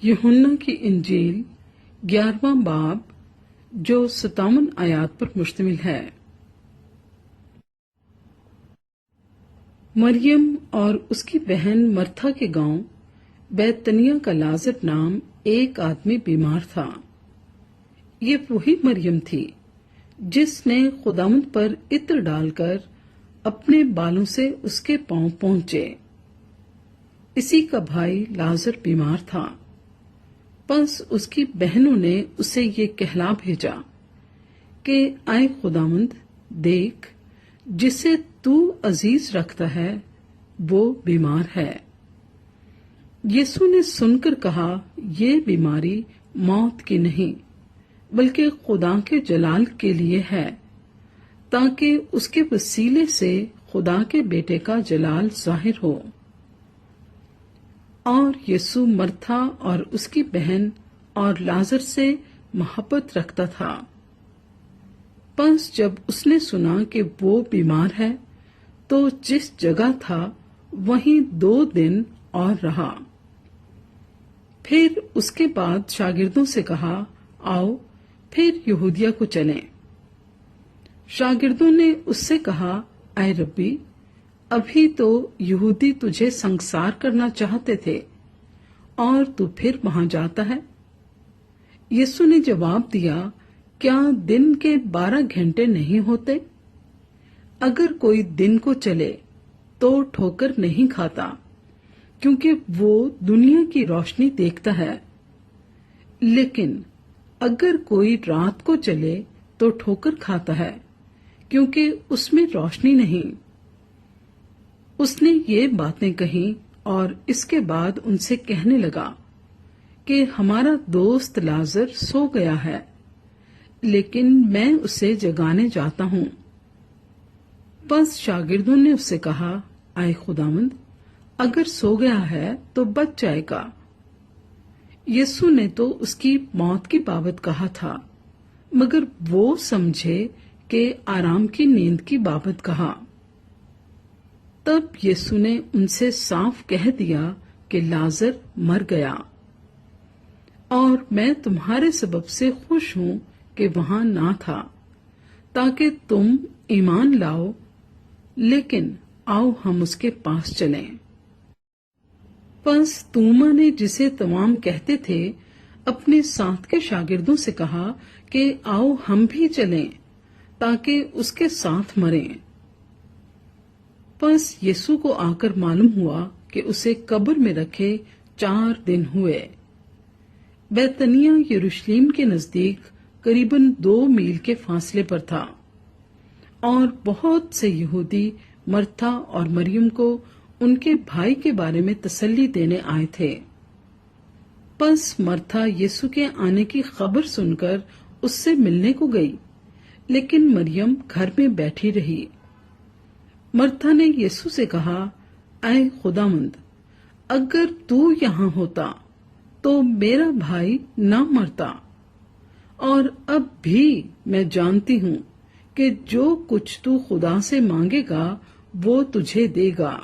यूहन्ना की इंजील 11वां बाब जो 57 आयात पर मुश्तमिल है। मरियम और उसकी बहन मर्था के गांव बैतनिया का लाजर नाम एक आदमी बीमार था। ये वही मरियम थी जिसने खुदावंद पर इत्र डालकर अपने बालों से उसके पांव पहुंचे। इसी का भाई लाजर बीमार था। बस उसकी बहनों ने उसे ये कहला भेजा कि आए खुदावंद, देख, जिसे तू अजीज रखता है वो बीमार है। यीशु ने सुनकर कहा, ये बीमारी मौत की नहीं बल्कि खुदा के जलाल के लिए है, ताकि उसके वसीले से खुदा के बेटे का जलाल जाहिर हो। और यीशु मर्था और उसकी बहन और लाजर से मोहब्बत रखता था। बस जब उसने सुना कि वो बीमार है तो जिस जगह था वहीं 2 दिन और रहा। फिर उसके बाद शागिर्दों से कहा, आओ फिर यहूदिया को चलें। शागिर्दों ने उससे कहा, ऐ रब्बी, अभी तो यहूदी तुझे संसार करना चाहते थे और तू फिर वहां जाता है। यीशु ने जवाब दिया, क्या दिन के 12 घंटे नहीं होते? अगर कोई दिन को चले तो ठोकर नहीं खाता, क्योंकि वो दुनिया की रोशनी देखता है। लेकिन अगर कोई रात को चले तो ठोकर खाता है, क्योंकि उसमें रोशनी नहीं। उसने ये बातें कही और इसके बाद उनसे कहने लगा कि हमारा दोस्त लाजर सो गया है, लेकिन मैं उसे जगाने जाता हूं। बस शागिर्दों ने उससे कहा, आए खुदावंद, अगर सो गया है तो बच जाएगा। यीशु ने तो उसकी मौत की बाबत कहा था, मगर वो समझे कि आराम की नींद की बाबत कहा। तब यीशु ने उनसे साफ कह दिया कि लाजर मर गया, और मैं तुम्हारे सबब से खुश हूं कि वहां ना था, ताकि तुम ईमान लाओ। लेकिन आओ हम उसके पास चलें। बस तूमा ने, जिसे तमाम कहते थे, अपने साथ के शागिर्दों से कहा कि आओ हम भी चलें, ताकि उसके साथ मरें। बस यीशु को आकर मालूम हुआ कि उसे कब्र में रखे 4 दिन हुए। बैतनिया यरूशलेम के नजदीक करीबन 2 मील के फासले पर था, और बहुत से यहूदी मर्था और मरियम को उनके भाई के बारे में तसल्ली देने आए थे। बस मर्था यीशु के आने की खबर सुनकर उससे मिलने को गई, लेकिन मरियम घर में बैठी रही। मर्था ने यीशु से कहा, ऐ खुदावंद, अगर तू यहाँ होता तो मेरा भाई ना मरता। और अब भी मैं जानती हूँ कि जो कुछ तू खुदा से मांगेगा वो तुझे देगा।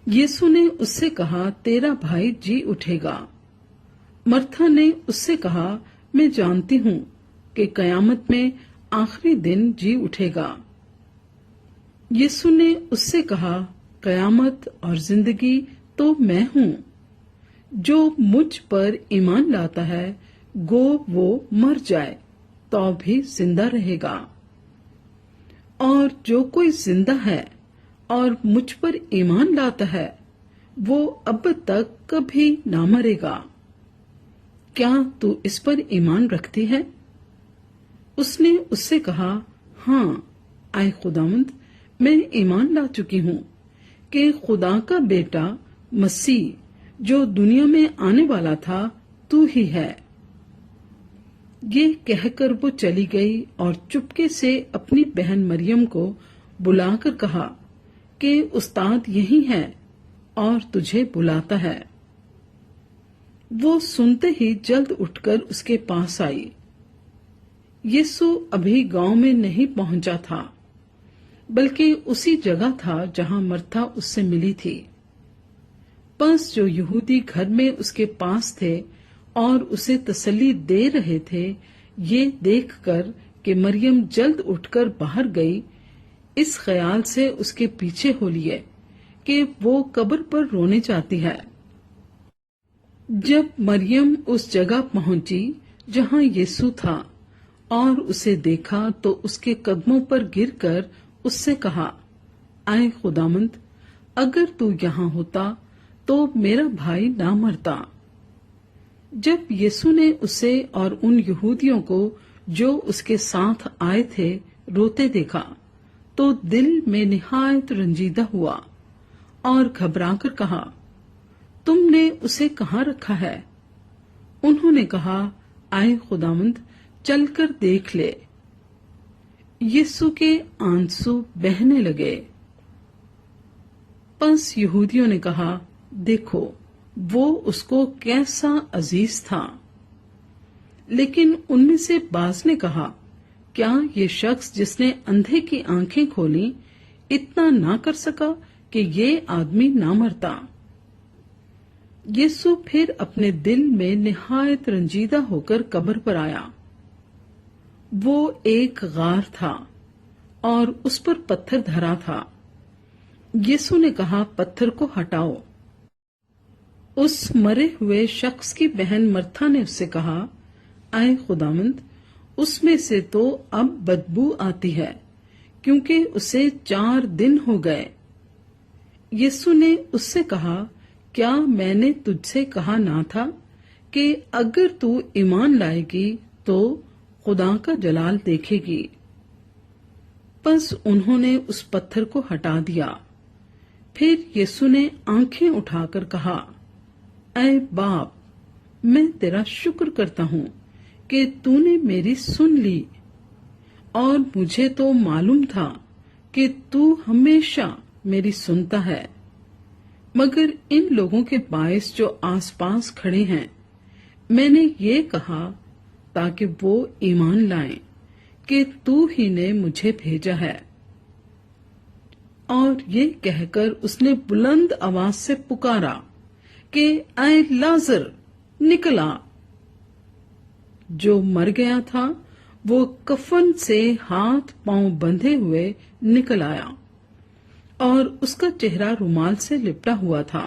यीशु ने उससे कहा, तेरा भाई जी उठेगा। मर्था ने उससे कहा, मैं जानती हूँ कि कयामत में आखिरी दिन जी उठेगा। यीशु ने उससे कहा, कयामत और जिंदगी तो मैं हूँ। जो मुझ पर ईमान लाता है गो वो मर जाए तो भी जिंदा रहेगा, और जो कोई जिंदा है और मुझ पर ईमान लाता है वो अब तक कभी ना मरेगा। क्या तू इस पर ईमान रखती है? उसने उससे कहा, हाँ आए खुदावंद, मैं ईमान ला चुकी हूँ कि खुदा का बेटा मसीह जो दुनिया में आने वाला था तू ही है। ये कहकर वो चली गई और चुपके से अपनी बहन मरियम को बुलाकर कहा कि उस्ताद यही है और तुझे बुलाता है। वो सुनते ही जल्द उठकर उसके पास आई। यीशु अभी गांव में नहीं पहुंचा था, बल्कि उसी जगह था जहां मर्था उससे मिली थी। बस जो यहूदी घर में उसके पास थे और उसे तसल्ली दे रहे थे, ये देखकर कि मरियम जल्द उठकर बाहर गई, इस ख्याल से उसके पीछे हो लिए कि वो कब्र पर रोने जाती है। जब मरियम उस जगह पहुंची जहां यीशु था और उसे देखा तो उसके कदमों पर गिरकर उससे कहा, आए खुदामंद, अगर तू यहाँ होता तो मेरा भाई ना मरता। जब यीशु ने उसे और उन यहूदियों को जो उसके साथ आए थे रोते देखा तो दिल में निहायत रंजीदा हुआ और घबराकर कहा, तुमने उसे कहाँ रखा है? उन्होंने कहा, आए खुदावंद, चलकर देख ले। यीशु के आंसू बहने लगे। बस यहूदियों ने कहा, देखो वो उसको कैसा अजीज था। लेकिन उनमें से बाज ने कहा, क्या ये शख्स जिसने अंधे की आंखें खोली इतना ना कर सका कि ये आदमी ना मरता? यीशु फिर अपने दिल में निहायत रंजीदा होकर कब्र पर आया। वो एक गार था और उस पर पत्थर धरा था। यीशु ने कहा, पत्थर को हटाओ। उस मरे हुए शख्स की बहन मर्था ने उससे कहा, आए खुदावंद, उसमें से तो अब बदबू आती है, क्योंकि उसे 4 दिन हो गए। यीशु ने उससे कहा, क्या मैंने तुझसे कहा ना था कि अगर तू ईमान लाएगी तो खुदा का जलाल देखेगी? बस उन्होंने उस पत्थर को हटा दिया। फिर यीशु ने आंखें उठाकर कहा, ऐ बाप, मैं तेरा शुक्र करता हूँ कि तूने मेरी सुन ली, और मुझे तो मालूम था कि तू हमेशा मेरी सुनता है, मगर इन लोगों के बायस जो आसपास खड़े हैं मैंने ये कहा ताकि वो ईमान लाएं कि तू ही ने मुझे भेजा है। और ये कहकर उसने बुलंद आवाज से पुकारा कि ऐ लाजर, निकल आ। जो मर गया था वो कफन से हाथ पांव बंधे हुए निकल आया और उसका चेहरा रुमाल से लिपटा हुआ था।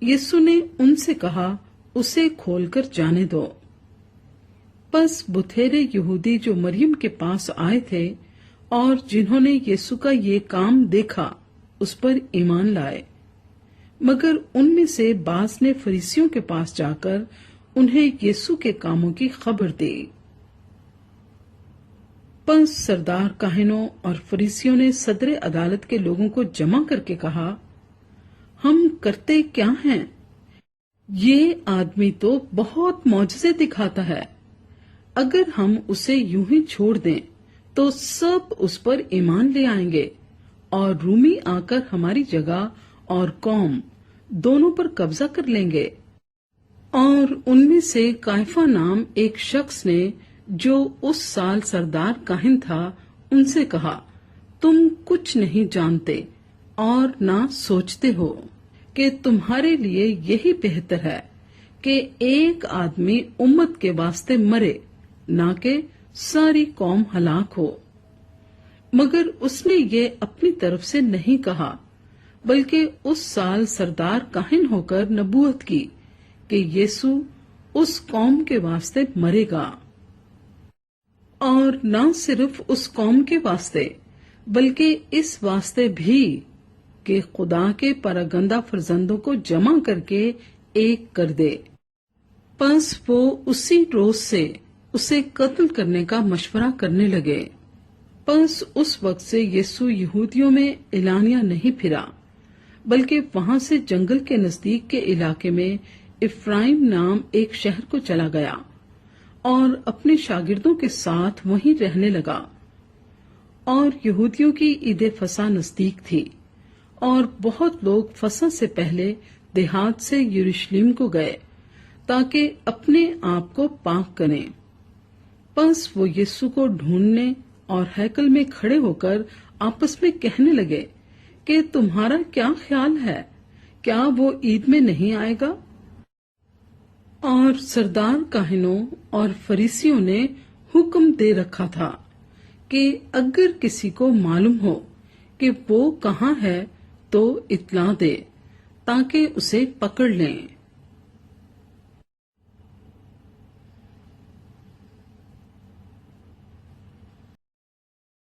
यीशु ने उनसे कहा, उसे खोलकर जाने दो। बस बुथेरे यहूदी जो मरियम के पास आए थे और जिन्होंने यीशु का ये काम देखा उस पर ईमान लाए, मगर उनमें से बास ने फरीसियों के पास जाकर उन्हें यीशु के कामों की खबर दी। बस सरदार काहिनों और फरीसियों ने सदरे अदालत के लोगों को जमा करके कहा, हम करते क्या हैं? ये आदमी तो बहुत मौजज़े दिखाता है। अगर हम उसे यूं ही छोड़ दें तो सब उस पर ईमान ले आएंगे और रूमी आकर हमारी जगह और कौम दोनों पर कब्जा कर लेंगे। और उनमें से कायफा नाम एक शख्स ने, जो उस साल सरदार काहिन था, उनसे कहा, तुम कुछ नहीं जानते और ना सोचते हो कि तुम्हारे लिए यही बेहतर है कि एक आदमी उम्मत के वास्ते मरे, ना कि सारी कौम हलाक हो। मगर उसने ये अपनी तरफ से नहीं कहा, बल्कि उस साल सरदार काहिन होकर नबूवत की कि यीशु उस कौम के वास्ते मरेगा, और न सिर्फ उस कौम के वास्ते बल्कि इस वास्ते भी कि खुदा के परगंदा फर्जंदों को जमा करके एक कर दे। बस वो उसी रोज से उसे कत्ल करने का मशवरा करने लगे। बस उस वक्त से यीशु यहूदियों में एलानिया नहीं फिरा, बल्कि वहां से जंगल के नजदीक के इलाके में इफ्राइम नाम एक शहर को चला गया और अपने शागिर्दों के साथ वहीं रहने लगा। और यहूदियों की ईद फसा नजदीक थी और बहुत लोग फसा से पहले देहात से यरूशलेम को गए ताकि अपने आप को पाक करें। बस वो यीशु को ढूंढने और हैकल में खड़े होकर आपस में कहने लगे कि तुम्हारा क्या ख्याल है کیا وہ عید میں نہیں آئے گا؟ اور سردار کاہنوں اور فریسیوں نے حکم دے رکھا تھا کہ اگر کسی کو معلوم ہو کہ وہ کہاں ہے تو اطلاع دے تاکہ اسے پکڑ لیں۔